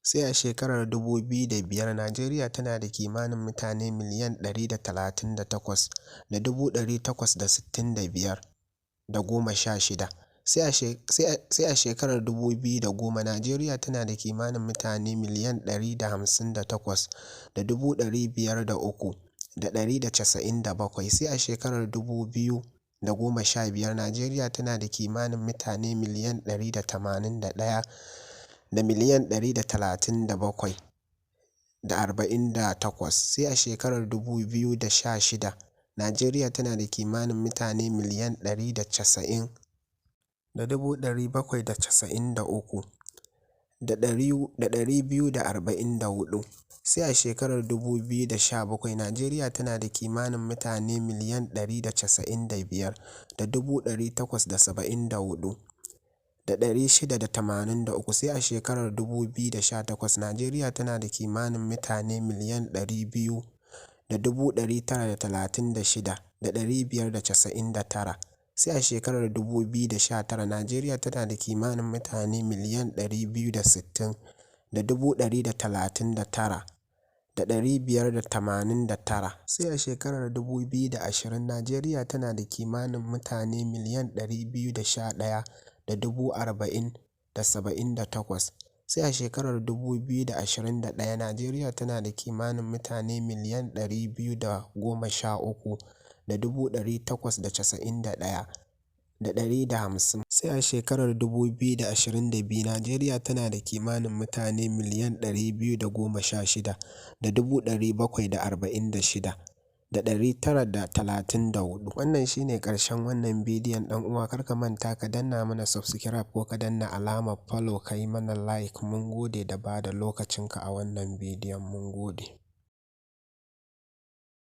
sai a shekarar 2005 Najeriya tana da kimanin mutane miliyan 138,865,016. Sai a shekarar 2010 Najeriya tana da kimanin mutane miliyan 158,503,197. Sai a shekarar 2015 Najeriya tana da kimanin mutane miliyan 181,137,048. Sai a shekarar 2016 Najeriya tana da kimanin mutane miliyan 190,793,244. Sai a shekarar 2017 Najeriya tana da kimanin mutane miliyan 195,874,683. Sai a shekarar 2018 Najeriya tana da kimanin mutane miliyan 200,936,599. Sai a shekarar 2019 Najeriya tana da kimanin mutane miliyan 260,139,589. Sai a shekarar 2020 Najeriya tana da kimanin mutane miliyan 211,040,078. Sai a shekarar 2021 Najeriya tana da kimanin mutane miliyan 213,891,150. Sai a shekarar 2022 Najeriya tana da kimanin mutane miliyan 216,746,934. Wannan shine ƙarshen wannan bidiyon ɗan uwa. Kar ka manta ka danna mana subscribe ko ka danna alamar follow, ka yi mana like. Mun gode da bada lokacinka a wannan bidiyon. Mun gode.